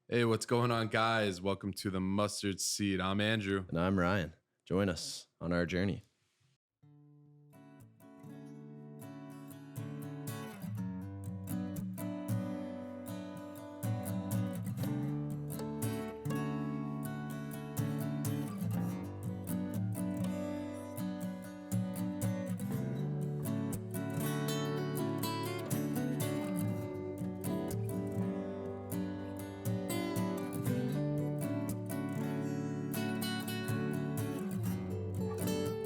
Hey, what's going on, guys? Welcome to the Mustard Seed. I'm Andrew. And I'm Ryan. Join us on our journey.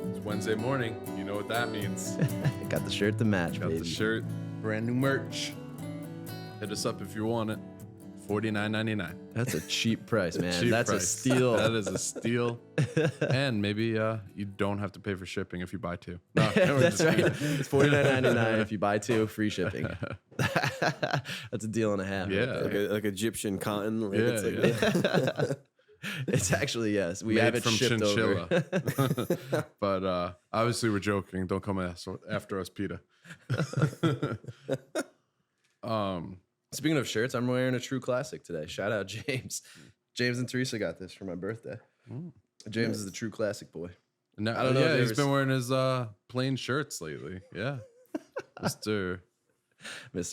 It's Wednesday morning. You know what that means. Got the shirt to match, Got baby. the shirt, brand new merch. Hit us up if you want it. $49.99. That's a cheap price, man. Cheap That's price. a steal. That is a steal. And maybe you don't have to pay for shipping if you buy two. No, we're That's just right. kidding. It's $49.99 if you buy two, free shipping. That's a deal and a half. Yeah. Right there. Like Egyptian cotton. Like Yeah, it's It's actually, yes. We Made have it from shipped chinchilla. over. But obviously we're joking. Don't come after us, PETA. Speaking of shirts, I'm wearing a True Classic today. Shout out James. James and Teresa got this for my birthday. James is the True Classic boy. No, I don't know if Yeah, you he's ever been wearing his plain shirts lately. Yeah. Mr.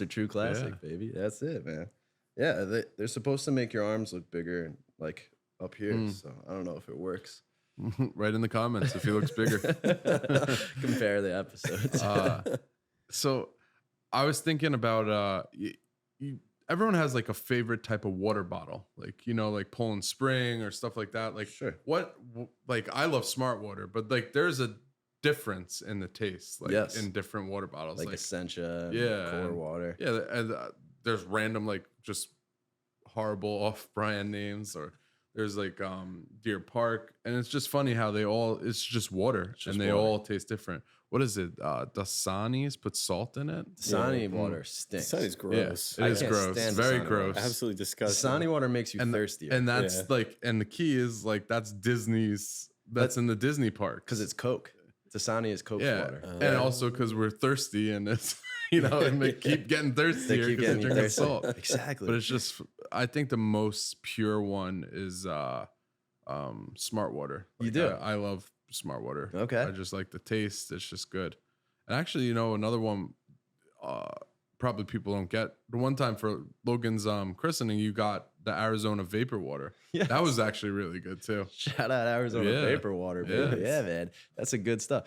True Classic, baby. That's it, man. Yeah, they're supposed to make your arms look bigger and like up here. So I don't know if it works. Right in the comments if he looks bigger. Compare the episodes. So I was thinking about everyone has like a favorite type of water bottle, like like Poland Spring or stuff like that. Like Sure. Like I love Smart Water, but like there's a difference in the taste, like Yes. in different water bottles, like Essentia, yeah, Core and- Water. yeah, and there's random like just horrible off-brand names, or there's like Deer Park, and it's just funny how it's just water, just and they water. all taste different. What is it? Dasani's put salt in it. Dasani water stinks. Sun is gross. Yeah, it is can't gross. stand Very Dasani gross. water. Absolutely disgusting. Dasani water makes you thirsty And that's Yeah. like, and the key is like that's Disney's. That's in the Disney park because it's Coke. Dasani is Coke's yeah, water. and also because we're thirsty, and it's and they keep getting They thirstier keep because getting they're you drinking thirsty. salt. Exactly. But it's just, I think the most pure one is Smart Water. You do? I love Smart Water. Okay. I just like the taste. It's just good. And actually, another one probably people don't get. The one time for Logan's christening, you got the Arizona Vapor Water. Yes. That was actually really good too. Shout out Arizona Yeah. Vapor Water, baby. Yes. Yeah, man. That's a good stuff.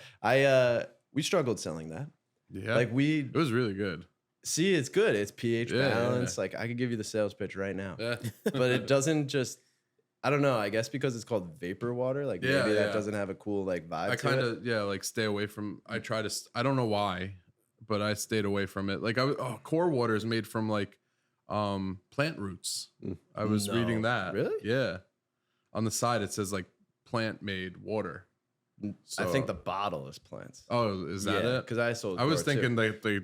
We struggled selling that. Yeah. Like it was really good. see, it's good. It's pH Yeah, balance. Like I could give you the sales pitch right now. Yeah. But it doesn't just I don't know. I guess because it's called vapor water, like Yeah, maybe yeah. that doesn't have a cool like vibe. I to kind it. of like stay away from. I try to. I don't know why, but I stayed away from it. Like Core Water is made from like plant roots. I was No. reading that. Really? Yeah. On the side it says like plant made water. I think the bottle is plants. Oh, is that it? Because I sold. I was Core, thinking too. they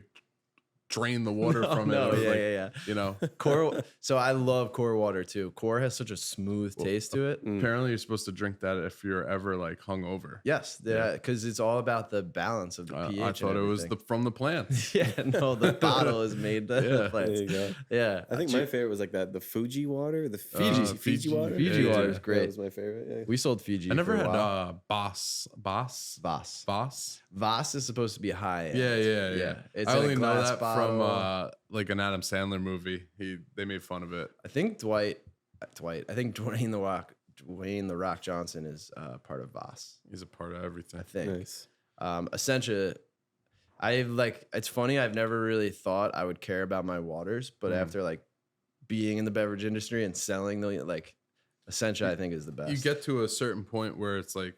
drain the water from No, it. or, yeah, like, yeah. Core. So I love Core Water too. Core has such a smooth taste to it. Apparently you're supposed to drink that if you're ever like hungover. Yes, because it's all about the balance of the pH. I thought it was from the plant. Yeah, no, the bottle is made the Yeah. plants. There you go. Yeah, I think my favorite was like the Fuji water, the Fiji Fiji. water. Fiji Yeah, water yeah. is great. That was my favorite. Yeah. We sold Fiji. I never for a had while. Voss. Voss. Voss is supposed to be high. Yeah. It's I in a only know glass that bottle. from like an Adam Sandler movie. They made fun of it. I think Dwight. I think Dwayne the Rock Johnson is part of Voss. He's a part of everything. I think. Nice. Essentia. It's funny. I've never really thought I would care about my waters, but after like being in the beverage industry and selling the Essentia, I think is the best. You get to a certain point where it's like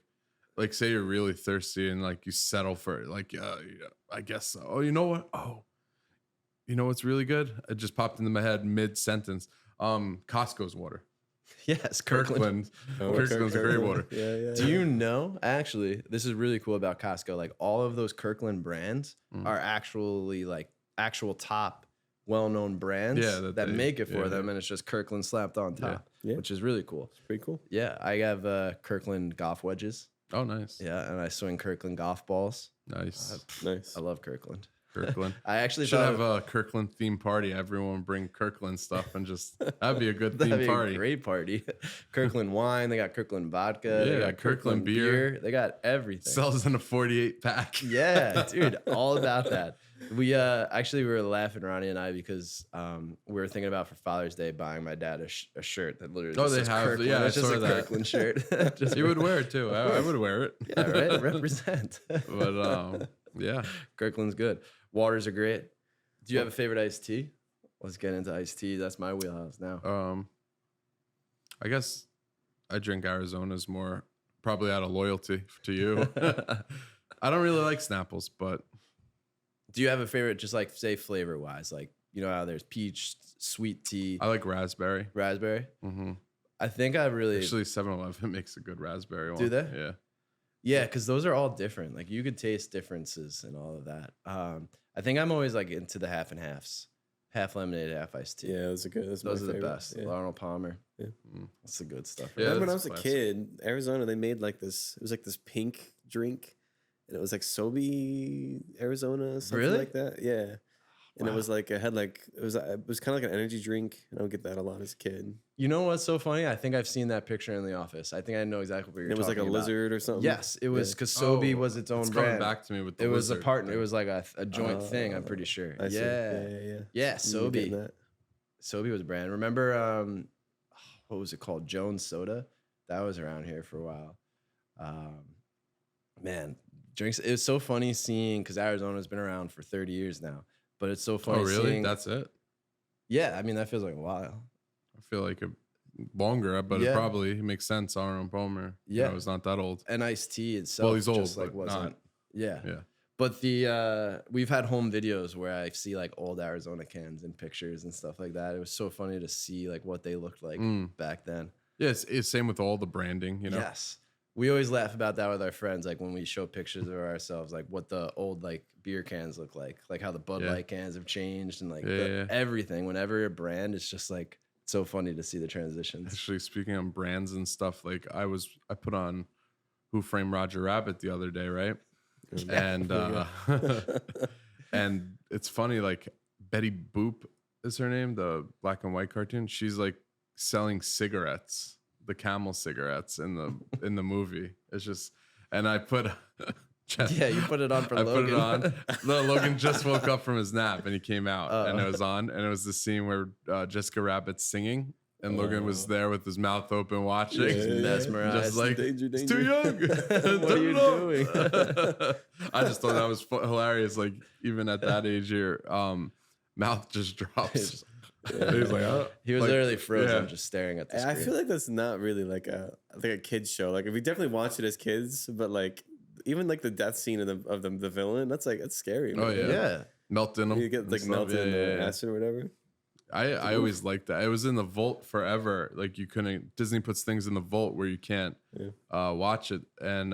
say you're really thirsty and like you settle for it. Like, yeah, I guess so. Oh, you know what? Oh, you know what's really good? It just popped into my head mid sentence. Costco's water. yes, Kirkland. Oh, Kirkland's a great water. Yeah. Do you know, actually, this is really cool about Costco. Like all of those Kirkland brands are actually like actual top well-known brands Yeah, that they- make it for yeah, them, and it's just Kirkland slapped on top, Yeah. which is really cool. Pretty cool. Yeah, I have Kirkland golf wedges. Oh, nice. Yeah, and I swing Kirkland golf balls. Nice. Nice. I love Kirkland. Kirkland. I actually Should thought have a Kirkland theme party. Everyone bring Kirkland stuff and just that'd be a good that'd theme be party. a great party. Kirkland wine, they got Kirkland vodka, they Yeah, got Kirkland beer. they got everything. Sells in a 48 pack. Yeah, dude, all about that. We actually we were laughing, Ronnie and I, because we were thinking about for Father's Day buying my dad a shirt that literally just they says have- Kirkland. yeah, I It's just saw a that. Kirkland shirt. Just You would wear it too. I would wear it. yeah, right. Represent. But yeah. Kirkland's good. Waters are great. Do you have a favorite iced tea? Let's get into iced tea. That's my wheelhouse now. I guess I drink Arizona's more probably out of loyalty to you. I don't really like Snapples, but Do you have a favorite, just like say flavor wise? Like, you know how there's peach, sweet tea, I like raspberry. raspberry. Mm-hmm. I think I really Actually, 7-Eleven makes a good raspberry one. Do they? Yeah. yeah, because those are all different. Like you could taste differences and all of that. I think I'm always like into the half and halves, half lemonade, half iced tea. Yeah, those are good. Those are my the favorite. best. Yeah. Arnold Palmer. Yeah. That's the good stuff. Yeah, Remember when I that's was a classic. kid, Arizona, they made like this. It was like this pink drink, and it was like Sobe Arizona, something Really? like that. Yeah, and it Wow. was like it was kind of like an energy drink, and I would get that a lot as a kid. You know what's so funny? I think I've seen that picture in the office. I think I know exactly what you're And it was like talking a about. lizard or something. Yes, it was Yeah. because Sobe was its own It's coming brand. back to me with the It was a lizard partner. It thing. was like a joint thing. I'm pretty sure. I see. Yeah, Yeah. yeah. You were getting Sobe. that. Sobe was a brand. Remember, what was it called? Jones Soda. That was around here for a while. Man, drinks. It was so funny seeing because Arizona's been around for 30 years now. But it's so funny. Oh, really? Seeing, That's it? yeah. I mean, that feels like a while. I feel like longer, but Yeah. it probably makes sense. Arnold Palmer. You Yeah. know, it's not that old. And iced tea itself. Well, he's old, just, like but wasn't. not. Yeah. Yeah. But the we've had home videos where I see like old Arizona cans and pictures and stuff like that. It was so funny to see like what they looked like back then. Yeah, it's same with all the branding, you know? Yes. We always laugh about that with our friends, like when we show pictures of ourselves, like what the old like beer cans look like how the Bud Yeah. Light cans have changed and like Yeah. everything. Whenever a brand, it's just like so funny to see the transitions. Actually, speaking on brands and stuff, like I put on Who Framed Roger Rabbit the other day, right? And and it's funny, like Betty Boop is her name, the black and white cartoon. She's like selling cigarettes, the Camel cigarettes in the movie. It's just, and I put Yeah, you put it on for I Logan. put it on. No, Logan just woke up from his nap and he came out and it Oh. was on, and it was the scene where Jessica Rabbit's singing. And Logan was there with his mouth open watching. Yeah. Mesmerized. Just like, Danger, it's danger. too young. What are you doing? I just thought that was hilarious. Like, even at that age, your mouth just drops. He's like, oh. He was Like, literally frozen, yeah. just staring at the I screen. feel like that's not really like a kid's show. Like we definitely watched it as kids, but like even like the death scene of the villain, that's scary. Oh, man. yeah. yeah. Melt in them. You get like melted in the acid or whatever. I always liked that. It was in the vault forever. Like, you couldn't, Disney puts things in the vault where you can't watch it. And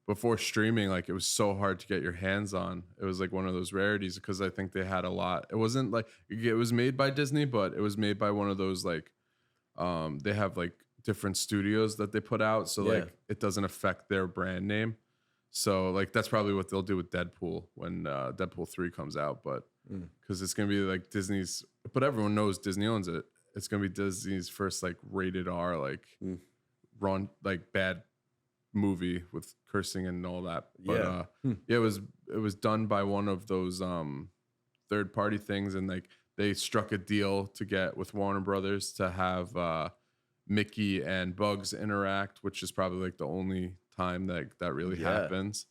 before streaming, like, it was so hard to get your hands on. It was like one of those rarities because I think they had a lot. It wasn't like, it was made by Disney, but it was made by one of those like, they have like different studios that they put out. So Yeah. like it doesn't affect their brand name. So like that's probably what they'll do with Deadpool when Deadpool 3 comes out. But because it's gonna be like Disney's, but everyone knows Disney owns it. It's gonna be Disney's first like rated R, like run, like bad movie with cursing and all that. But yeah, it was done by one of those third party things, and like they struck a deal to get with Warner Brothers to have Mickey and Bugs interact, which is probably like the only time that really Yeah. happens.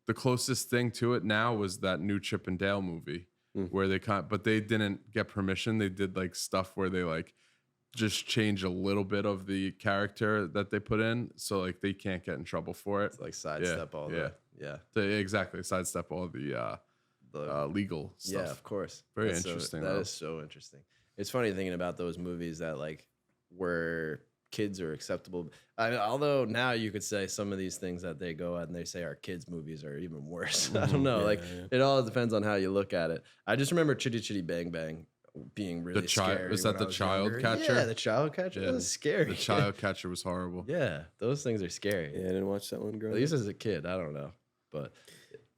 The closest thing to it now was that new Chip and Dale movie where but they didn't get permission. They did like stuff where they like just change a little bit of the character that they put in, so like they can't get in trouble for it. It's like sidestep all yeah. the yeah. They exactly sidestep all the legal stuff. Yeah, of course. Very That's interesting, That though. is so interesting. It's funny thinking about those movies that like where kids are acceptable. Although now you could say some of these things that they go at and they say our kids' movies are even worse. I don't know. It all depends on how you look at it. I just remember Chitty Chitty Bang Bang being really scary. Was that when the I was child younger. catcher? Yeah, the child catcher. That was scary. The child catcher was horrible. Yeah, those things are scary. Yeah, I didn't watch that one growing At least up. as a kid, I don't know, but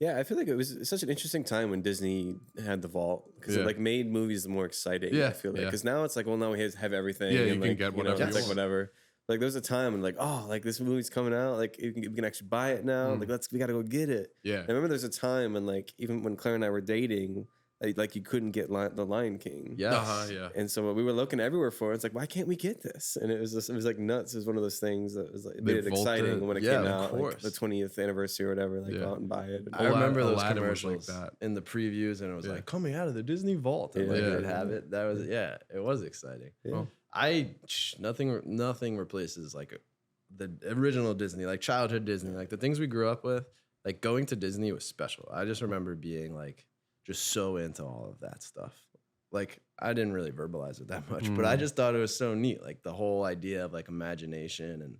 Yeah, I feel like it was such an interesting time when Disney had the vault because Yeah. it like made movies more exciting. Yeah, I feel like yeah. because now it's like, well, now we have everything. Yeah, and you can like, get whatever it's you like want. whatever. Like there was a time when like, oh, like this movie's coming out, like we can actually buy it now. Like we gotta go get it. Yeah. I remember there's a time when like even when Claire and I were dating, like you couldn't get the Lion King. Yes. Yeah. And so we were looking everywhere for it. It's like, why can't we get this? And it was like nuts. It was one of those things that was like, it made it vaulted exciting when it Yeah, came of out, like course. the 20th anniversary or whatever. Like, Yeah. go out and buy it. I remember those Aladdin was like commercials that. in the previews, and it was Yeah. like coming out of the Disney Vault, and like Yeah. they would have it. That was it was exciting. Yeah. Nothing replaces like the original Disney, like childhood Disney, like the things we grew up with. Like going to Disney was special. I just remember being like just so into all of that stuff. Like I didn't really verbalize it that much, but I just thought it was so neat. Like the whole idea of like imagination and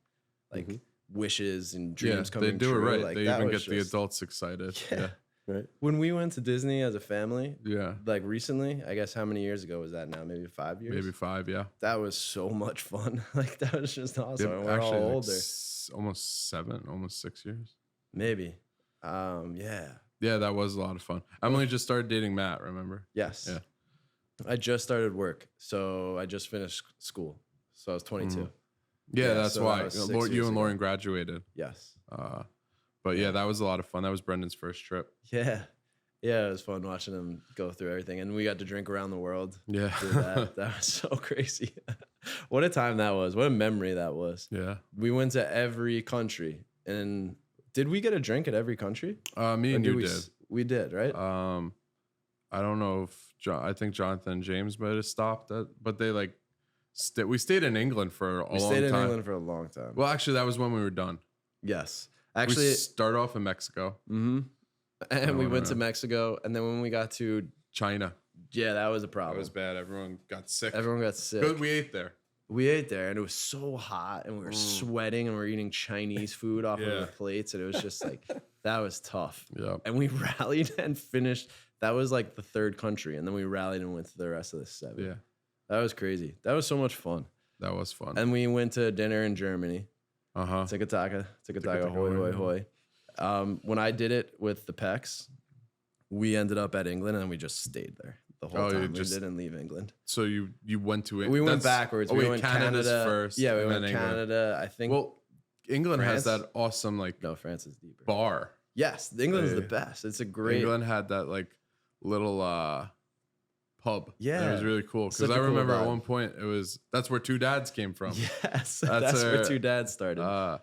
like wishes and dreams They coming do true. it right. Like They that even was get the just- adults excited. Yeah. Yeah. Right. When we went to Disney as a family, Yeah. like recently, I guess how many years ago was that now? Maybe 5 years? Maybe 5. Yeah. That was so much fun. Like that was just awesome. Yeah, And we're all like older. almost 7, almost 6 years. Maybe. Yeah. Yeah, that was a lot of fun. Emily just started dating Matt, remember? Yes. Yeah. I just started work. So I just finished school. So I was 22. Yeah, Yeah, that's so that why. was 6 You years and ago. Lauren graduated. Yes. But yeah, that was a lot of fun. That was Brendan's first trip. Yeah. Yeah, it was fun watching them go through everything. And we got to drink around the world. Yeah. Do that. That was so crazy. What a time that was. What a memory that was. Yeah. We went to every country. And did we get a drink at every country? Me Or and you we did. We did, right? I don't know if I think Jonathan and James might have stopped at, but they like we stayed in England for a We long stayed in time. England for a long time. Well, actually, that was when we were done. Yes. We Actually, start off in Mexico, and we Oh, went to no. Mexico. And then when we got to, China. that was a That problem. was bad. Everyone got sick. Everyone got sick. Good, we ate there. We ate there and it was so hot and we were sweating and we were eating Chinese food off Yeah. of the plates. And it was just like, that was tough. Yeah. And we rallied and finished. That was like the third country. And then we rallied and went to the rest of the 7. Yeah. That was crazy. That was so much fun. That was fun. And we went to dinner in Germany. Uh-huh. Tikataka, Tikataka, hoy, hoy, hoy. hoy. When I did it with the Pecs, we ended up at England and we just stayed there the whole Oh, you time. We just- didn't leave England. So you went to it. We went backwards. Oh, we wait, went Canada's Canada first. Yeah, we and went then England. Canada. I think. Well, England has France? that awesome like No, France is deeper. bar. Yes, England's the Yeah. best. It's a great. England had that like little pub. Yeah. it was really cool Such because a I cool remember at vibe. one point that's where Two Dads came from. Yes, That's that's where our- Two Dads started.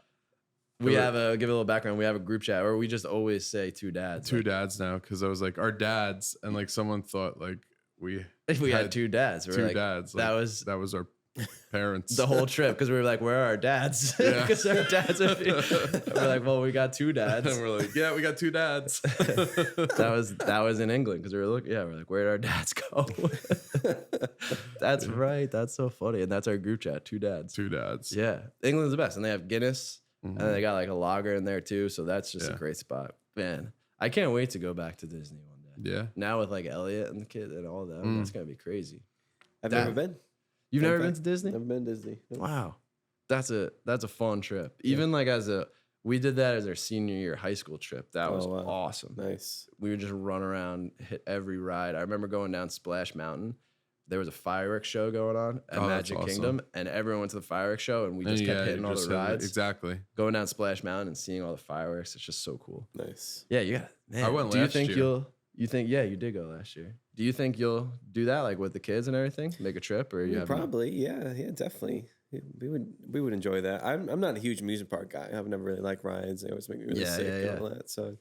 We were- give a little background. We have a group chat where we just always say Two Dads. Two Like, Dads now because I was like our dads and like someone thought like we we had two dads. We're two like, dads. that like, was that was our parents. the whole trip because we were like, where are our dads? Yeah. Because our dads are. We're like, well, we got two dads. and we're like, yeah, we got two dads. that was in England because we were looking. Yeah, we're like, where did our dads go? That's right. That's so funny, and that's our group chat. Two dads. Two dads. Yeah, England's the best, and they have Guinness, Mhm. and they got like a lager in there too. So that's just a Yeah. great spot, man. I can't wait to go back to Disney one day. Yeah. Now with like Elliot and the kid and all that, that's gonna be crazy. I've That- never been. You've Fun never been fact, to Disney? Never been to Disney. No. Wow, that's a fun trip. Even like we did that as our senior year high school trip. That was Oh, wow. awesome. Nice. We would just run around, hit every ride. I remember going down Splash Mountain. There was a fireworks show going on at Oh, that's Magic awesome. Kingdom, and everyone went to the fireworks show, and we just And kept yeah, hitting you all just the hit it. rides. Exactly. Going down Splash Mountain and seeing all the fireworks, it's just so cool. Nice. Yeah, you got. Man, I went do you last think year. you think? Yeah, you did go last year. Do you think you'll do that, like with the kids and everything, make a trip, or you have Probably. Yeah. Yeah. Definitely. We would enjoy that. I'm not a huge amusement park guy. I've never really liked rides. They always make me really Yeah, sick yeah, and all that. So.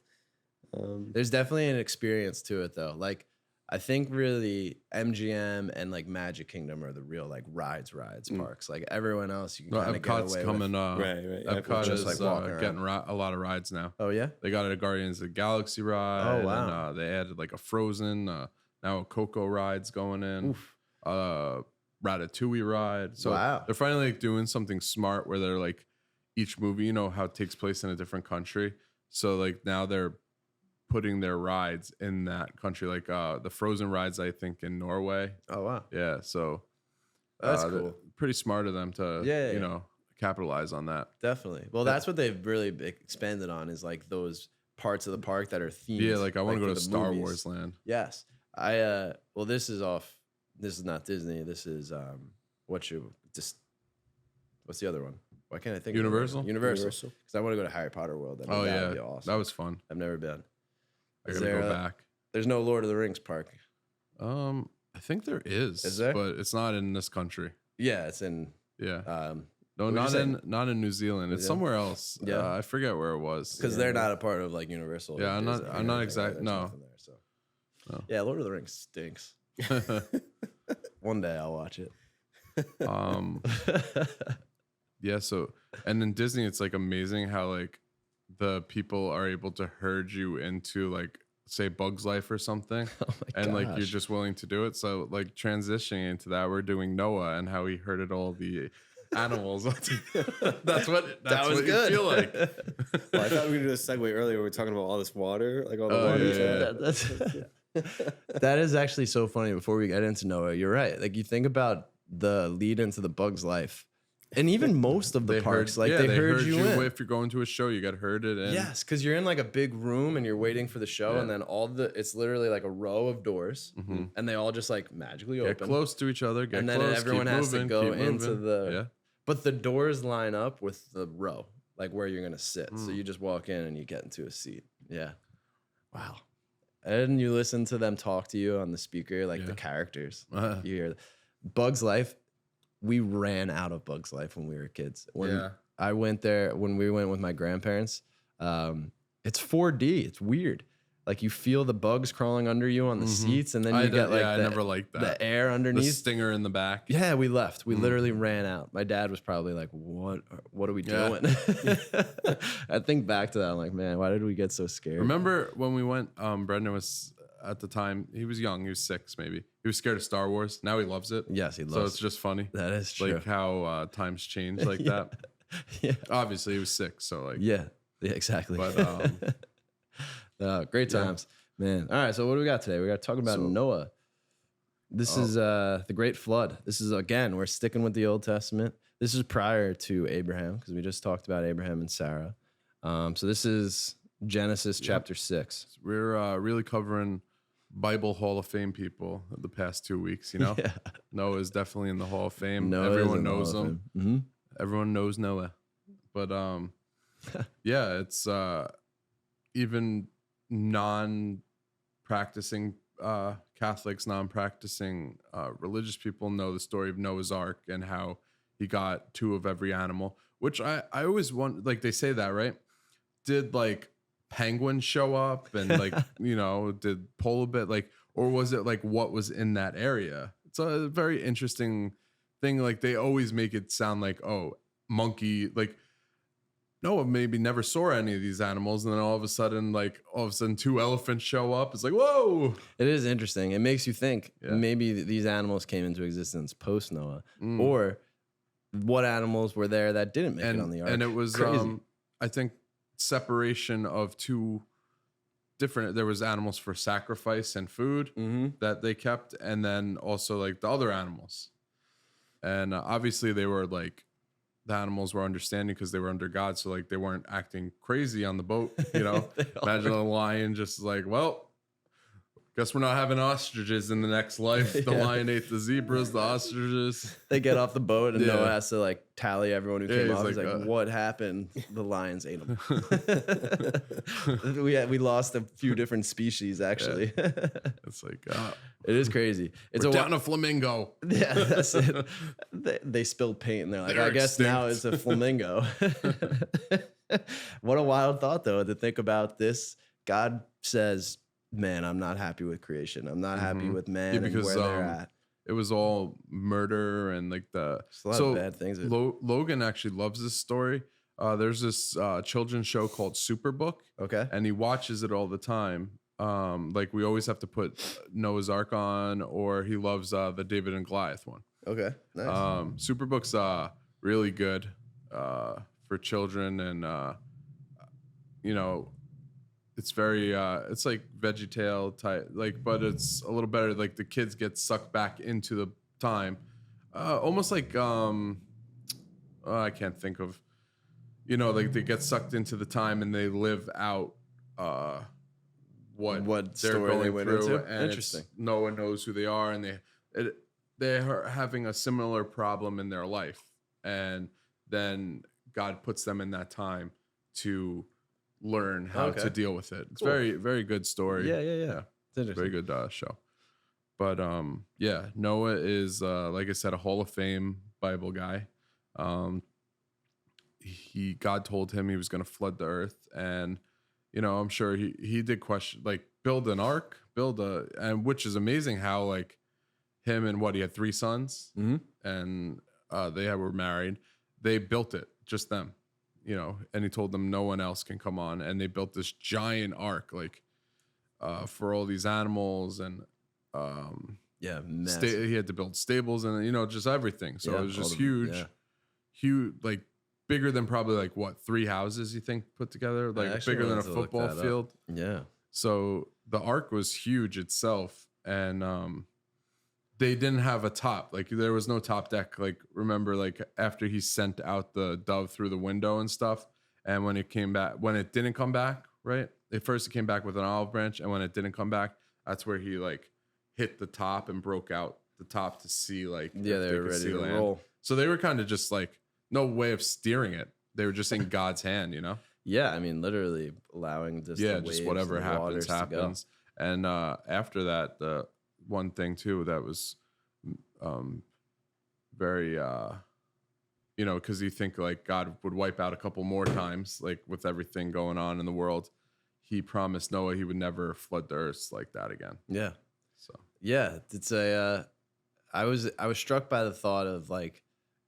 There's definitely an experience to it though. Like I think really MGM and like Magic Kingdom are the real like rides parks. Like everyone else, you can No, kind of get Epcot's away coming. with. Right. Epcot just, is like, walking getting a lot of rides now. Oh yeah. They got a Guardians of the Galaxy ride. Oh, wow. And, they added like a Frozen. Now a Coco ride's going in. Oof. Ratatouille ride. So Wow. they're finally like doing something smart where they're like each movie, you know how it takes place in a different country. So like now they're putting their rides in that country. Like the Frozen rides, I think in Norway. Oh wow. Yeah. So That's they're cool. pretty smart of them to Yeah. you know capitalize on that. Definitely. Well, that's what they've really expanded on is like those parts of the park that are themed. Yeah, like I want to go for to the Star movies. Wars Land. Yes. Well, this is not Disney. This is what's the other one? Why can't I think Universal? of Universal. Because I want to go to Harry Potter World. Oh that yeah, would be awesome. that was fun. I've never been. I Is gotta there go a- back. There's no Lord of the Rings park. I think there is. Is there? But it's not in this country. Yeah, it's in Yeah. No, what'd you not say? in New Zealand. It's Yeah. somewhere else. Yeah. I forget where it was. because they're not a part of like Universal. or Yeah, I'm not- Disney or I'm not anything. exact- There's no. nothing there, so. No. Yeah, Lord of the Rings stinks. One day I'll watch it. Yeah. So, and in Disney, it's like amazing how like the people are able to herd you into like say Bugs Life or something, Oh my and like you're gosh. just willing to do it. So like transitioning into that, we're doing Noah and how he herded all the animals. That's what was you good. feel like. Well, I thought we were gonna do a segue earlier. We were talking about all this water, like all the Oh, water. yeah. chat. That is actually so funny. Before we get into Noah, you're right. Like you think about the lead into the Bug's Life, and even most of the parks, like they herd you in. If you're going to a show, you get herded in. Yes, because you're in like a big room and you're waiting for the show, Yeah. and then it's literally like a row of doors, Mhm. and they all just like magically Get open. close to each other. Get And then close, everyone keep has to moving, go keep into moving. the- Yeah. But the doors line up with the row, like where you're gonna sit. So Mm. you just walk in and you get into a seat. Yeah. Wow. And you listen to them talk to you on the speaker, like the Yeah. characters. Uh, You hear Bug's Life. We ran out of Bug's Life when we were kids. When Yeah. I went there, when we went with my grandparents, it's 4D. It's weird. Like you feel the bugs crawling under you on the Mhm. seats, and then you get like I the, never liked that. the air The underneath. stinger in the back. Yeah, we left. We Mm. literally ran out. My dad was probably like, What are we Yeah. doing?" I think back to that. I'm like, man, why did we get so scared? Remember when we went? Brendan was at the time. He was young. He was 6, maybe. He was scared of Star Wars. Now he loves it. Yes, he loves So it's just funny, that is true. like how times change like Yeah. that. yeah. Obviously, he was 6, so like. Yeah. Yeah, exactly. But, great yeah. times, man. All right, so what do we got today? We got to talk about So- Noah. This is the Great Flood. This is again, we're sticking with the Old Testament. This is prior to Abraham because we just talked about Abraham and Sarah. So this is Genesis chapter 6. We're really covering Bible Hall of Fame people the past 2 weeks. You know, Yeah. Noah is definitely in the Hall of Fame. Noah is Everyone in the knows Hall of him. Fame. Mhm. Everyone knows Noah. But yeah, it's even non-practicing Catholics, non-practicing religious people know the story of Noah's Ark and how he got 2 of every animal, which I always want, like they say that, right? Did like penguins show up and like, you know, did polar bear, like, or was it like what was in that area? It's a very interesting thing. Like they always make it sound like, oh, monkey, like Noah maybe never saw any of these animals, and then all of a sudden 2 elephants show up. It's like, whoa. It is interesting. It makes you think Yeah. maybe these animals came into existence post Noah, Mm. or what animals were there that didn't make it on the ark. And it was Crazy. I think separation of 2 different, there was animals for sacrifice and food Mhm. that they kept, and then also like the other animals. And obviously they were like, the animals were understanding because they were under God, so like they weren't acting crazy on the boat, you know. They all Imagine a lion just like, well, guess we're not having ostriches in the next life. The Yeah. lion ate the zebras, the ostriches. They get off the boat and Yeah. Noah has to like tally everyone who Yeah, came he's off. He's like, like, what happened? The lions ate them. we lost a few different species actually. It's like, It is crazy. It's we're a down a flamingo. yeah, that's it. They spilled paint and they're like, They're I guess now it's extinct. a flamingo. What a wild thought though to think about this. God says, man, I'm not happy with creation. I'm not happy Mhm. with man Yeah, and because, where they're at. It was all murder and like the There's a lot of bad things. Logan actually loves this story. There's this children's show called Superbook, Okay. and he watches it all the time. Like we always have to put Noah's Ark on, or he loves the David and Goliath one. Okay. Nice. Superbook's really good for children, and you know, it's very it's like VeggieTale type, like, but it's a little better. Like the kids get sucked back into the time, almost like I can't think of, you know, like they get sucked into the time and they live out what they're story they going went through, into? and Interesting. no one knows who they are, and they are having a similar problem in their life, and then God puts them in that time to learn how Okay. to deal with it. It's Cool. very, very good story. Yeah. It's interesting. Very good show. But yeah, Noah is like I said, a Hall of Fame Bible guy. God told him he was going to flood the earth, and I'm sure he did question, like, build an ark, and which is amazing how, like, him and he had 3 sons, and they were married. They built it, just them, and he told them no one else can come on, and they built this giant ark, like, for all these animals, and he had to build stables and just everything. So it was just huge, like bigger than probably like 3 houses you think put together, like bigger than a football field. Yeah. So the ark was huge itself, and they didn't have a top, like there was no top deck. Like, remember, like after he sent out the dove through the window and stuff, and when it didn't come back, right? At first it came back with an olive branch, and when it didn't come back, that's where he like hit the top and broke out the top to see, like, they were ready to roll. So they were kind of just like no way of steering it. They were just in God's hand, Yeah, I mean, literally allowing the waves just whatever and the waters happens. And after that, the one thing too that was very because you think like God would wipe out a couple more times, like with everything going on in the world. He promised Noah he would never flood the earth like that again. Yeah. So yeah, it's I was struck by the thought of like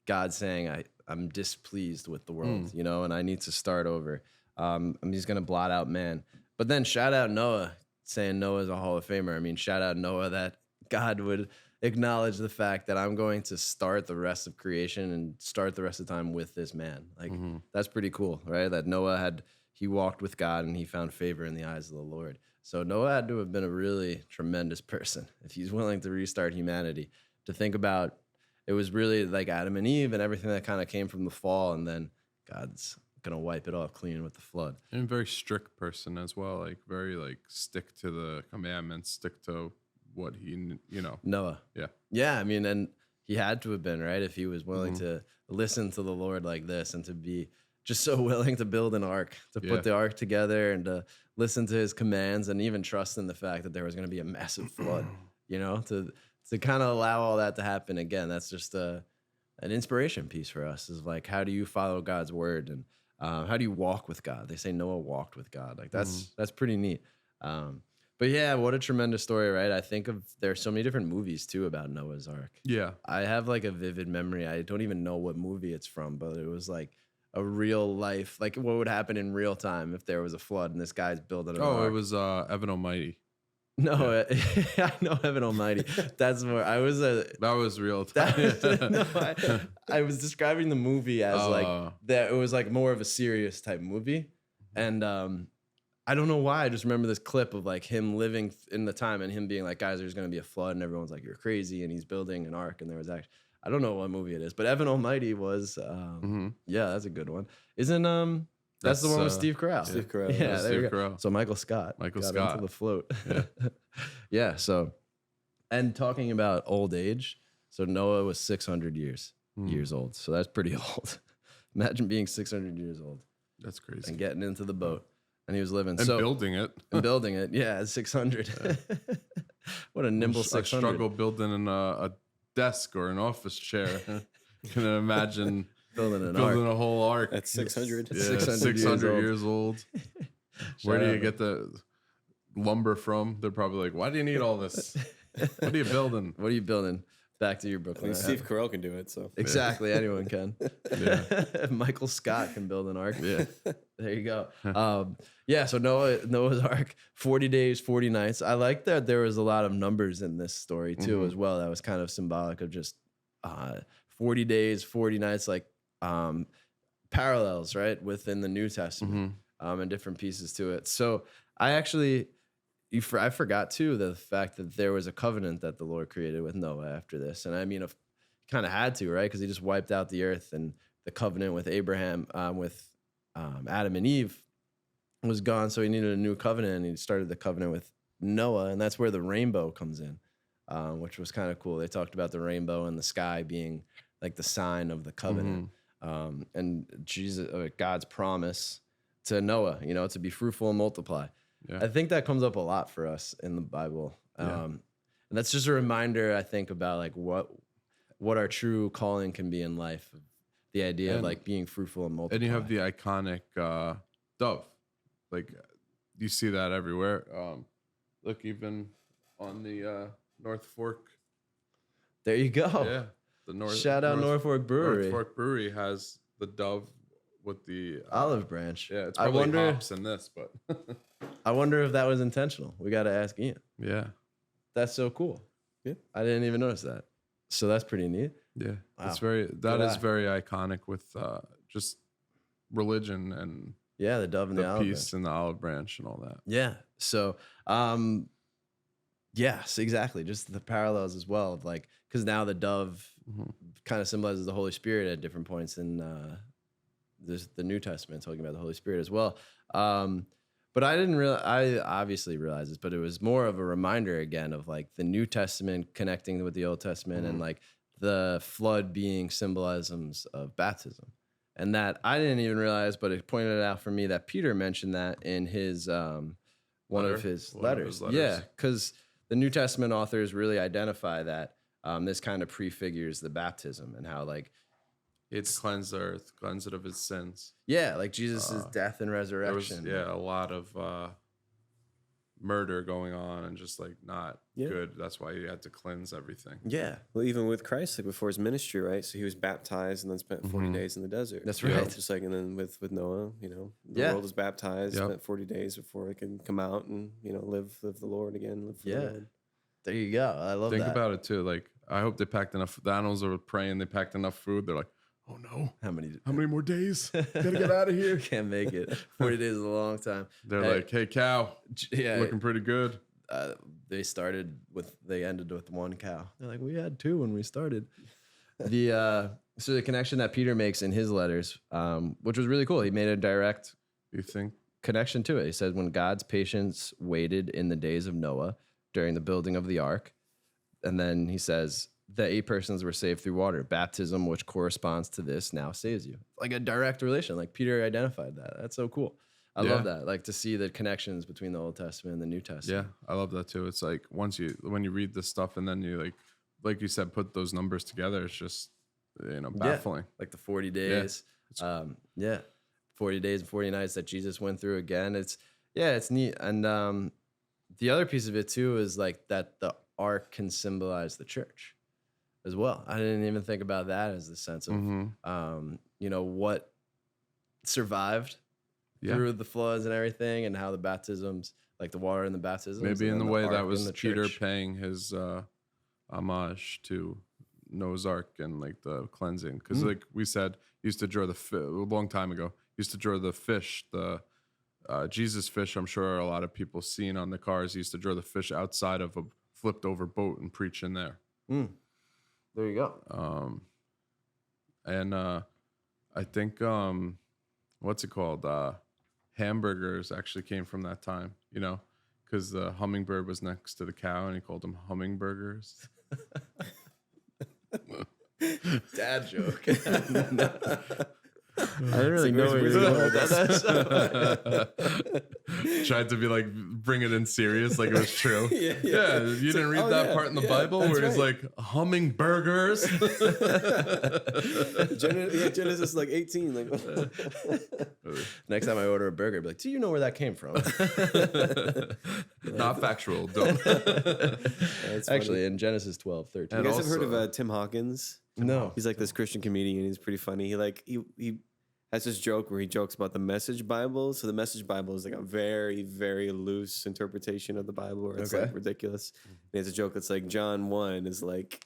God saying I'm displeased with the world, and I need to start over. I'm just gonna blot out man. But then shout out Noah, saying Noah's a Hall of Famer. I mean, shout out Noah that God would acknowledge the fact that I'm going to start the rest of creation and start the rest of time with this man. Like, that's pretty cool, right? That Noah he walked with God and he found favor in the eyes of the Lord. So Noah had to have been a really tremendous person if he's willing to restart humanity. To think about, it was really like Adam and Eve and everything that kind of came from the fall, and then God's gonna wipe it off clean with the flood. And a very strict person as well, like very like stick to the commandments, stick to what he Noah. Yeah, I mean, and he had to have been, right, if he was willing to listen to the Lord like this, and to be just so willing to build an ark, to put the ark together, and to listen to his commands, and even trust in the fact that there was going to be a massive flood, to kind of allow all that to happen. Again, that's just an inspiration piece for us, is like, how do you follow God's word, and how do you walk with God? They say Noah walked with God. Like, that's pretty neat. But yeah, what a tremendous story, right? I think there's so many different movies too about Noah's Ark. Yeah. I have like a vivid memory. I don't even know what movie it's from, but it was like a real life, like what would happen in real time if there was a flood and this guy's building an ark. It was Evan Almighty. No, I know Heaven Almighty. That's more. That was real time. I was describing the movie as like that. It was like more of a serious type movie, and I don't know why. I just remember this clip of like him living in the time and him being like, "Guys, there's gonna be a flood," and everyone's like, "You're crazy," and he's building an ark, and there was actually, I don't know what movie it is, but Evan Almighty was. Yeah, that's a good one. Isn't That's the one with Steve Carell. Steve Carell. Yeah, there Steve you go. Carell. So Michael Scott. Michael got Scott. into the float. Yeah. Yeah. So, and talking about old age, so Noah was 600 years old. So that's pretty old. Imagine being 600 years old. That's crazy. And getting into the boat, and he was living and building it. And building it. Yeah, at 600. Yeah. What a nimble 600. I struggle building a desk or an office chair. Can you imagine? Building a whole ark at 600. Yeah, 600 years old. Where do you get the lumber from? They're probably like, why do you need all this? What are you building? What are you building? Back to your I Brooklyn. mean, Steve Carell can do it. So exactly, anyone can. Yeah. Michael Scott can build an ark. Yeah. There you go. Yeah, so Noah's Ark, 40 days, 40 nights. I like that there was a lot of numbers in this story too, as well. That was kind of symbolic of just 40 days, 40 nights, like parallels, right, within the New Testament, and different pieces to it. So I forgot too the fact that there was a covenant that the Lord created with Noah after this, and I mean, kind of had to, right, because he just wiped out the earth, and the covenant with Abraham, with Adam and Eve, was gone, so he needed a new covenant, and he started the covenant with Noah, and that's where the rainbow comes in, which was kind of cool. They talked about the rainbow and the sky being like the sign of the covenant, and God's promise to Noah, to be fruitful and multiply. Yeah. I think that comes up a lot for us in the Bible, and that's just a reminder, I think, about like what our true calling can be in life. The idea of like being fruitful and multiply. And you have the iconic dove. Like you see that everywhere. Look, even on the North Fork. There you go. Yeah. The Shout out North Fork Brewery. North Fork Brewery has the dove with the olive branch. Yeah, it's probably hops in this, but I wonder if that was intentional. We got to ask Ian. Yeah. That's so cool. Yeah. I didn't even notice that. So that's pretty neat. Yeah. Wow. It's very iconic with just religion and the dove and the olive peace branch. and the olive branch and all that. Yeah. So, yes, exactly. Just the parallels as well of like, because now the dove kind of symbolizes the Holy Spirit at different points in the New Testament, talking about the Holy Spirit as well. But I obviously realized this, but it was more of a reminder again of like the New Testament connecting with the Old Testament and like the flood being symbolisms of baptism. And that I didn't even realize, but it pointed out for me that Peter mentioned that in his one of his letters. Yeah, because the New Testament authors really identify that this kind of prefigures the baptism and how like it's cleansed the earth, cleansed it of its sins. Yeah, like Jesus' death and resurrection. There was, a lot of murder going on and just like not good. That's why he had to cleanse everything. Yeah. Well, even with Christ, like before his ministry, right? So he was baptized and then spent 40 days in the desert. That's right. Just like, and then with Noah, the world was baptized, spent 40 days before it could come out and, live the Lord again. Live for the Lord. There you go. I love that. Think about it too. Like, I hope they packed enough. The animals are praying. They packed enough food. They're like, oh no. How many more days? Gotta get out of here. Can't make it. 40 days is a long time. They're like, hey, cow. Yeah. Looking pretty good. They ended with one cow. They're like, we had two when we started. So the connection that Peter makes in his letters, which was really cool. He made a direct connection to it. He said, when God's patience waited in the days of Noah during the building of the ark. And then he says, the 8 persons were saved through water. Baptism, which corresponds to this, now saves you. Like a direct relation. Like Peter identified that. That's so cool. I love that. Like to see the connections between the Old Testament and the New Testament. Yeah, I love that too. It's like when you read this stuff and then you like you said, put those numbers together, it's just baffling. Like the 40 days. 40 days and 40 nights that Jesus went through again. It's neat. And the other piece of it too is like that the ark can symbolize the church as well. I didn't even think about that as the sense of what survived through the floods and everything, and how the baptisms, like the water in the baptisms, maybe in the way that was Peter church. paying his homage to Noah's Ark and like the cleansing, because like we said, he used to draw a long time ago. He used to draw the fish, the Jesus fish. I'm sure a lot of people seen on the cars. He used to draw the fish outside of a flipped over boat and preach in there. There you go. And I think what's it called? Hamburgers actually came from that time, because the hummingbird was next to the cow and he called them hummingburgers. Dad joke. I didn't really know where you were going with that. Tried to be like, bring it in serious, like it was true. You didn't read that part in the Bible where it's like hummingburgers. Genesis like 18. Like, next time I order a burger, I'll be like, do you know where that came from? Not factual. Don't. Actually, in Genesis 12:13. You guys have heard of Tim Hawkins? No. He's like this Christian comedian. He's pretty funny. He has this joke where he jokes about the Message Bible. So the Message Bible is like a very, very loose interpretation of the Bible, where it's like ridiculous. And he has a joke that's like John 1 is like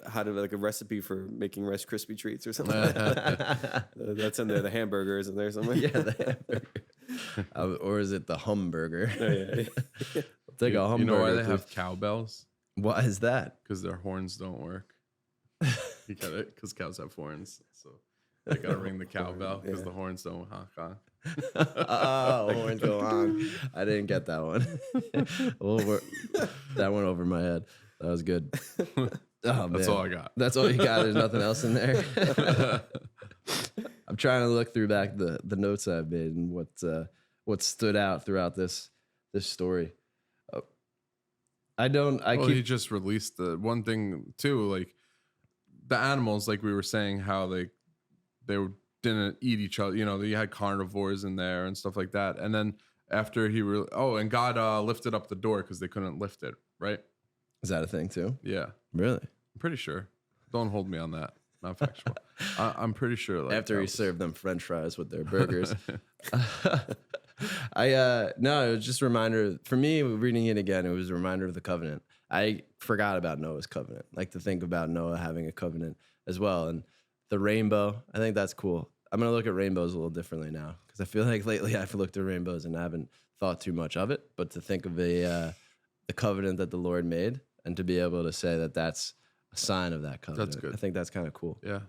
how to like a recipe for making Rice Krispie treats or something like that. That's in there. The hamburger is in there somewhere. Yeah, the hamburger. Or is it the humburger? Oh, yeah. Take a humburger. You know why they have cowbells? Why is that? Because their horns don't work. You got it? Because cows have horns. So I gotta ring the cowbell because Yeah. the horns don't honk on. Oh, horns go on. I didn't get that one. Well, that went over my head. That was good. Oh, That's man. all I got. That's all you got. There's nothing else in there. I'm trying to look through back the notes I've made and what stood out throughout this story. He just released the one thing too, like the animals, like we were saying, how they didn't eat each other. You know, you had carnivores in there and stuff like that. And then after and God lifted up the door because they couldn't lift it. Right? Is that a thing too? Yeah, Really? I'm pretty sure. Don't hold me on that. Not factual. I'm pretty sure. Like, After he served them French fries with their burgers. No, it was just a reminder for me. Reading it again, it was a reminder of the covenant. I forgot about Noah's covenant, like to think about Noah having a covenant as well, and the rainbow. I think that's cool. I'm gonna look at rainbows a little differently now because I feel like lately I've looked at rainbows and I haven't thought too much of it. But to think of the covenant that the Lord made, and to be able to say that that's a sign of that covenant, that's good. I think that's kind of cool. Yeah.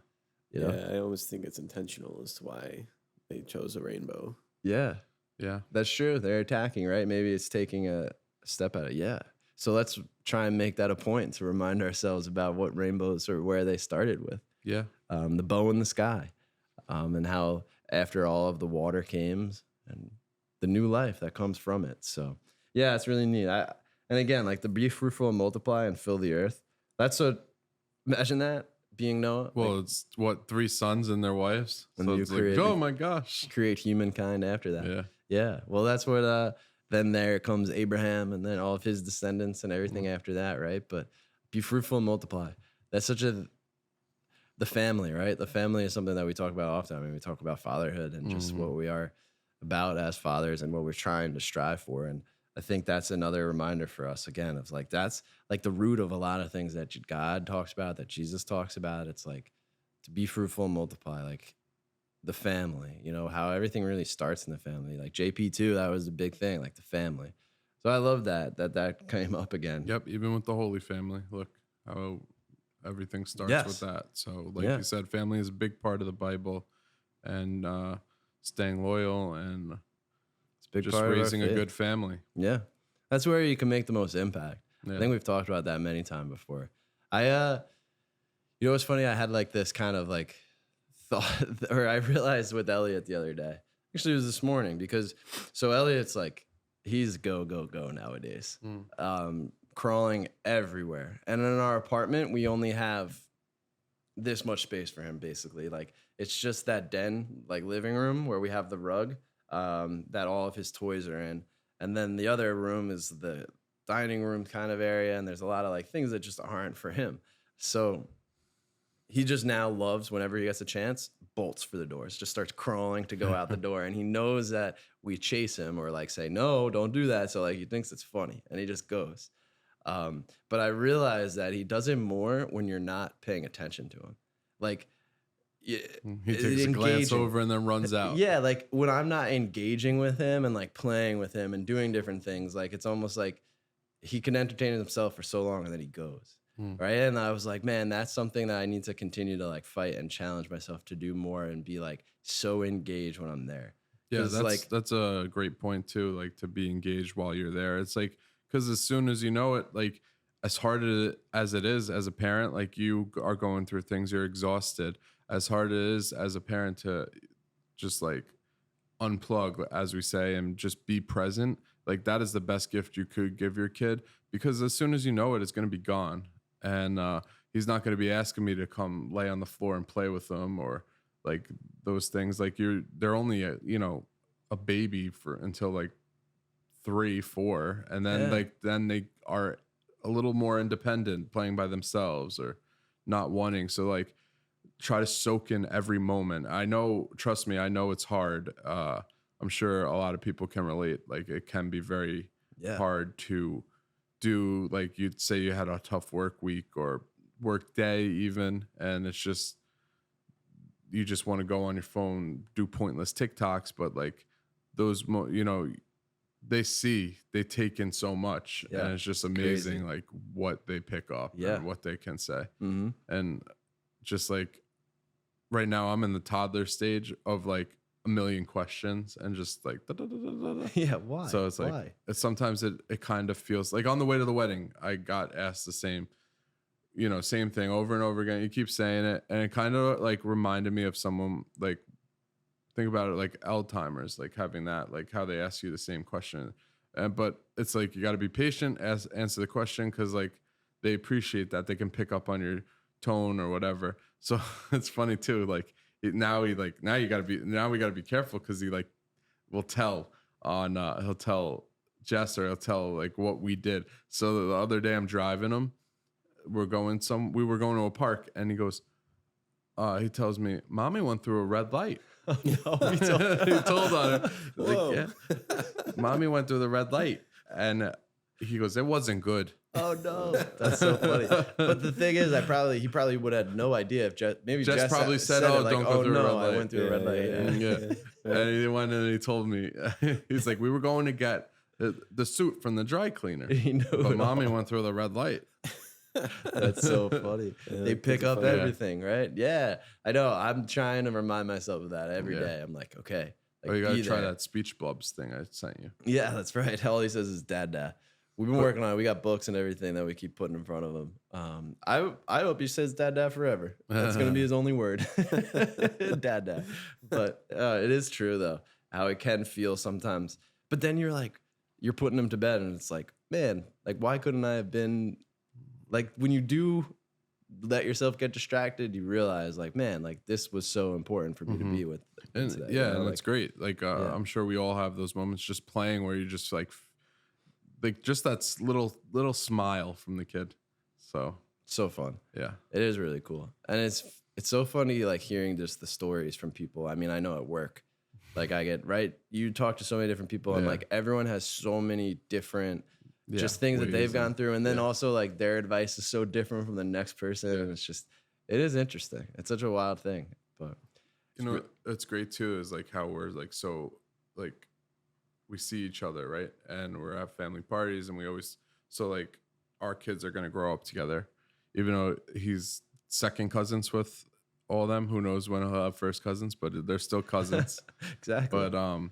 You know? Yeah, I always think it's intentional as to why they chose a rainbow. Yeah. Yeah. That's true. They're attacking, right? Maybe it's taking a step at it. Yeah. So let's try and make that a point to remind ourselves about what rainbows or where they started with. Yeah. The bow in the sky, and how after all of the water came and the new life that comes from it. So yeah, it's really neat. And again, like the be fruitful and multiply and fill the earth. That's imagine that being Noah. Well, like, it's what, 3 sons and their wives. And So you it's like, created- oh my gosh. create humankind after that. Yeah. Yeah. Well, that's what, then there comes Abraham and then all of his descendants and everything after that, right? But be fruitful and multiply. That's the family, right? The family is something that we talk about often. I mean, we talk about fatherhood and just what we are about as fathers and what we're trying to strive for. And I think that's another reminder for us, again, of like, that's like the root of a lot of things that God talks about, that Jesus talks about. It's like to be fruitful and multiply, like the family, you know, how everything really starts in the family. Like JP too, that was the big thing, like the family. So I love that came up again. Yep. Even with the Holy Family, look how everything starts Yes. with that. So like Yeah. you said, family is a big part of the Bible, and staying loyal and It's a big just part of our raising a faith. good family. Yeah. That's where you can make the most impact. Yeah. I think we've talked about that many times before. You know what's funny? I had like this kind of like thought, or I realized with Elliot the other day. Actually, it was this morning because so Elliot's like, he's go nowadays. Crawling everywhere. And in our apartment, we only have this much space for him, basically. Like it's just that den, like living room where we have the rug that all of his toys are in. And then the other room is the dining room kind of area. And there's a lot of like things that just aren't for him. So he just now loves, whenever he gets a chance, bolts for the doors, just starts crawling to go out the door. And he knows that we chase him or like say, no, don't do that. So like he thinks it's funny and he just goes. But I realize that he does it more when you're not paying attention to him. Like He takes a glance over and then runs out. Yeah, like when I'm not engaging with him and like playing with him and doing different things, like it's almost like he can entertain himself for so long and then he goes. Right. And I was like, man, that's something that I need to continue to like fight and challenge myself to do more and be like so engaged when I'm there. Yeah, 'Cause, that's a great point too. Like to be engaged while you're there. It's like, because as soon as you know it, like as hard as it is as a parent, like you are going through things, you're exhausted. As hard it is as a parent to just like unplug, as we say, and just be present. Like that is the best gift you could give your kid, because as soon as you know it, it's going to be gone. And he's not going to be asking me to come lay on the floor and play with them or like those things. Like they're only a baby until like 3, 4, and then then they are a little more independent, playing by themselves or not wanting. So like try to soak in every moment. Trust me, I know it's hard. I'm sure a lot of people can relate. Like it can be very hard to do, like you'd say you had a tough work week or work day even, and it's just you just want to go on your phone, do pointless TikToks, but like those they take in so much, and it's just amazing like what they pick up and what they can say. And just like right now I'm in the toddler stage of like a million questions and just like da, da, da, da, da, da. Yeah, why? So it's like why? sometimes it kind of feels like on the way to the wedding I got asked the same, you know, same thing over and over again. You keep saying it, and it kind of like reminded me of someone, like, think about it, like Alzheimer's, like having that, like how they ask you the same question, but it's like you got to be patient, answer the question, because like they appreciate that, they can pick up on your tone or whatever. So it's funny too, like now we got to be careful, because he like will tell on he'll tell Jess, or he'll tell like what we did. So the other day I'm driving him, we were going to a park, and he goes, he tells me, "Mommy went through a red light." No, He told on her, Whoa. like, yeah, Mommy went through the red light, and he goes, "It wasn't good." Oh no, that's so funny. But the thing is, he probably would have no idea if Jess probably said, it, "Oh, like, don't go through a red light." I went through a red light. Yeah. And he went in and he told me, he's like, "We were going to get the suit from the dry cleaner, He knew but it Mommy all. went through the red light." That's so funny. Yeah, They pick kids are up funny. everything, right? Yeah, I know. I'm trying to remind myself of that every Yeah. day. I'm like, okay, like, Oh, you gotta be try there. that speech blubs thing I sent you. Yeah, that's right. All he says is dad. We've been working on it. We got books and everything that we keep putting in front of him. I hope he says dad forever. That's gonna be his only word, dad. But it is true though, how it can feel sometimes. But then you're putting him to bed, and it's like, man, like why couldn't I have been like, when you do let yourself get distracted, you realize like, man, like this was so important for me to be with. And today, yeah, you know, and like, it's great. Like yeah. I'm sure we all have those moments just playing where you just like just that little smile from the kid. So so fun. yeah. It is really cool. And it's so funny, like hearing just the stories from people. I mean, I know at work, like you talk to so many different people, and Yeah. like everyone has so many different just things that ways they've gone and- through. And then yeah. also like their advice is so different from the next person. And it is interesting. It's such a wild thing. But You know, it's great too, is like how we're like, so like we see each other, right? And we're at family parties, and we always, so like our kids are going to grow up together, even though he's second cousins with all of them. Who knows when he'll have first cousins, but they're still cousins. exactly. But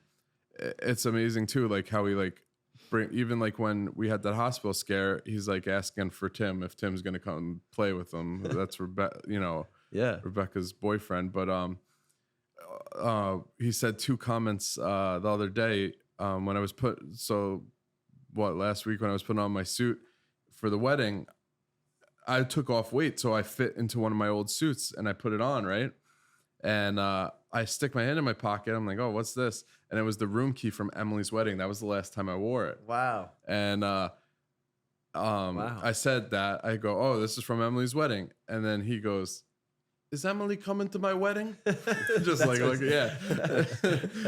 it's amazing too, like how we like bring, even like when we had that hospital scare, he's like asking for Tim, if Tim's gonna come play with him. That's Rebecca, you know, yeah. Rebecca's boyfriend. But he said two comments the other day when I was last week when I was putting on my suit for the wedding. I took off weight so I fit into one of my old suits, and I put it on, right? And I stick my hand in my pocket. I'm like, "Oh, what's this?" And it was the room key from Emily's wedding. That was the last time I wore it. Wow. And Wow. I said that. I go, "Oh, this is from Emily's wedding." And then he goes, "Is Emily coming to my wedding?" Just like, yeah,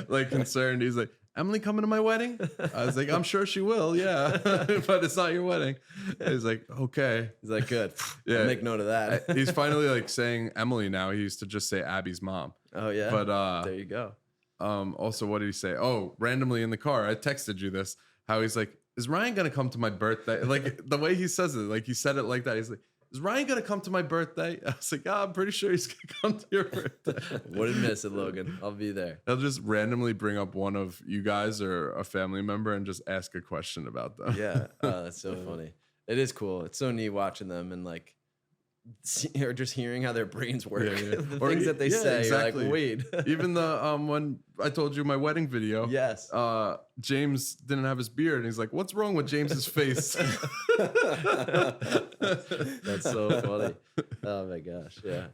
like concerned. He's like, "Emily coming to my wedding?" I was like, "I'm sure she will, yeah, but it's not your wedding." He's like, "Okay." He's like, good. Yeah. I'll make note of that. He's finally like saying Emily now. He used to just say Abby's mom. Oh yeah. But there you go. also, what did he say? Oh, randomly in the car, I texted you this. How he's like, "Is Ryan gonna come to my birthday?" Like the way he says it, like he said it like that. He's like, "Is Ryan gonna come to my birthday?" I was like, I'm pretty sure he's gonna come to your birthday. Wouldn't miss it, Logan. I'll be there. He'll just randomly bring up one of you guys or a family member and just ask a question about them. Yeah. That's so funny. It is cool. It's so neat watching them and like or just hearing how their brains work. Yeah, yeah. The Or things that they say. exactly. You're like, wait. Even the when I told you my wedding video. Yes. James didn't have his beard, and he's like, "What's wrong with James's face?" That's so funny. Oh my gosh. Yeah.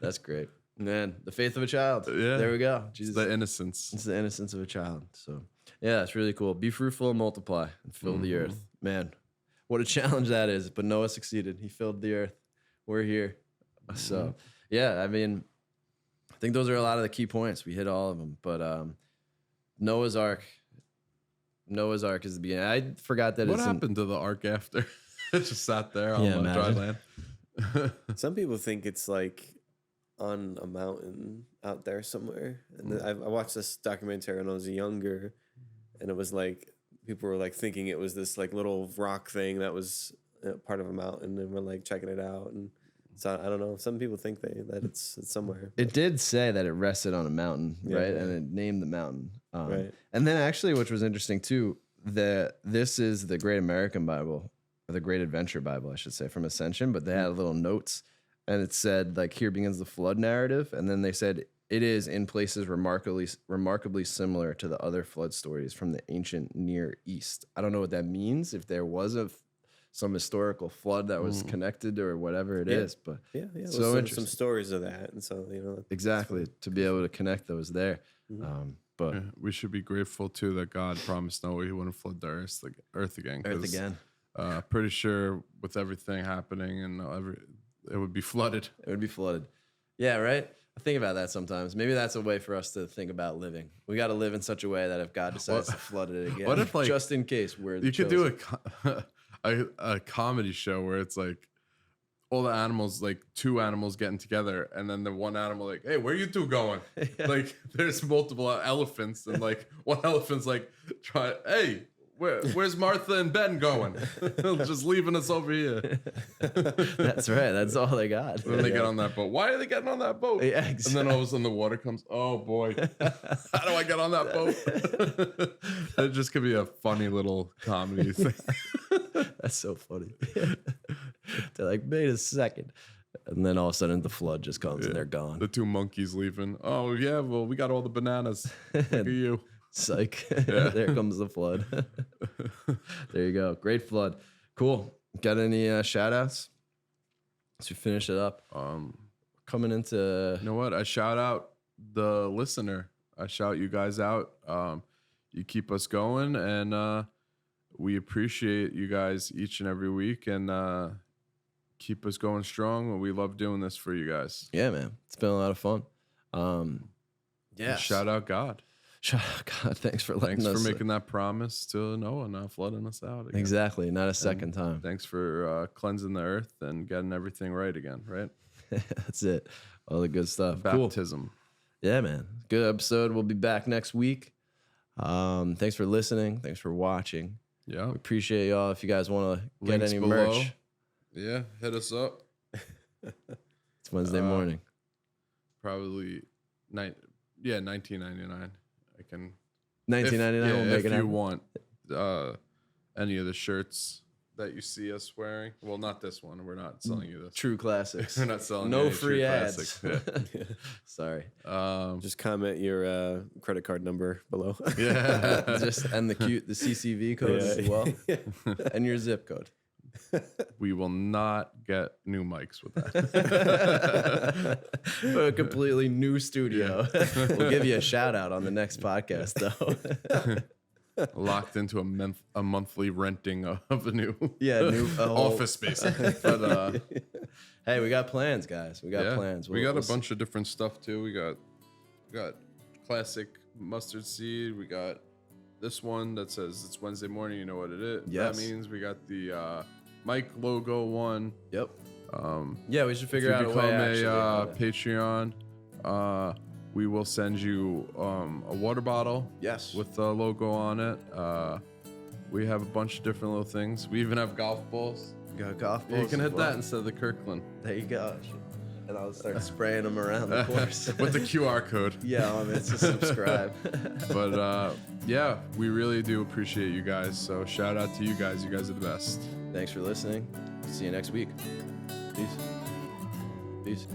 That's great. Man, the faith of a child. Yeah. There we go. It's Jesus. the innocence. It's the innocence of a child. So, yeah, it's really cool. Be fruitful and multiply and fill the earth. Man, what a challenge that is. But Noah succeeded. He filled the earth. We're here. So, yeah, I mean, I think those are a lot of the key points. We hit all of them. But Noah's Ark. Noah's Ark is the beginning. I forgot that What it's happened to the ark after? It just sat there on Yeah, the dry imagine. land. Some people think it's like on a mountain out there somewhere. And then I watched this documentary when I was younger, and it was like people were like thinking it was this like little rock thing that was part of a mountain, and we're like checking it out, and So I don't know. Some people think that it's somewhere. It did say that it rested on a mountain, Yeah, right? yeah. And it named the mountain. Right. And then actually, which was interesting too, this is the Great American Bible, or the Great Adventure Bible, I should say, from Ascension. But they had little notes, and it said like, here begins the flood narrative, and then they said it is in places remarkably similar to the other flood stories from the ancient Near East. I don't know what that means. If there was some historical flood that was connected or whatever it is, but Yeah. so Some stories of that, and so exactly to be able to connect those there. But Yeah, we should be grateful too that God promised Noah he wouldn't flood the earth again. Earth 'cause, again. Pretty sure with everything happening and it would be flooded. It would be flooded. Yeah, right? I think about that sometimes. Maybe that's a way for us to think about living. We got to live in such a way that if God decides to flood it again, what if, like, just in case we're You could do a comedy show where it's like all the animals, like two animals getting together, and then the one animal like, hey, where you two going? Like there's multiple elephants, and like one elephant's like, hey, where's Martha and Ben going? Just leaving us over here. That's right. That's all they got. And then they get on that boat. Why are they getting on that boat? Yeah, And then all of a sudden the water comes. Oh boy, how do I get on that boat? It just could be a funny little comedy thing. That's so funny. They're like, wait a second. And then all of a sudden the flood just comes and they're gone. The two monkeys leaving. Oh yeah, well we got all the bananas. Look at you. Psych. There comes the flood. There you go. Great flood. Cool. Got any shout outs? Let's finish it up. Coming into You know what? I shout out the listener. I shout you guys out. You keep us going, and we appreciate you guys each and every week, and keep us going strong. We love doing this for you guys. Yeah, man. It's been a lot of fun. Yeah. Shout out God. Shout out God. Thanks for letting Thanks us. for making that promise to Noah, not flooding us out again. Exactly. Not a second time. Thanks for cleansing the earth and getting everything right again, right? That's it. All the good stuff. Baptism. Cool. Yeah, man. Good episode. We'll be back next week. Thanks for listening. Thanks for watching. Yeah. We appreciate y'all. If you guys want to get Links any below. merch, Yeah, hit us up. it's Wednesday morning. Probably $19.99. I can $19.99. We'll make if it you happen. want any of the shirts that you see us wearing. Well, not this one. We're not selling you this. True classics. We're not selling No any free true ads. classics. Yeah. Sorry. just comment your credit card number below. Yeah. Just and the CCV code as well, and your zip code. We will not get new mics with that. A completely new studio. We'll give you a shout out on the next podcast, though. Locked into a monthly renting of a new a whole- office space. But hey, we got plans, guys. We got plans. We got a bunch of different stuff too. We got classic mustard seed. We got this one that says it's Wednesday morning. You know what it is? Yes. That means we got the Mike logo one. Yep. Yeah, we should figure If out you a way. become Actually, a Patreon, we will send you a water bottle. yes. With the logo on it. We have a bunch of different little things. We even have golf balls. You got golf Yeah, balls. you can as hit well. that instead of the Kirkland. There you go. And I'll start spraying them around the course With the QR code. Yeah, it's a subscribe. But yeah, we really do appreciate you guys. So shout out to you guys. You guys are the best. Thanks for listening. See you next week. Peace. Peace.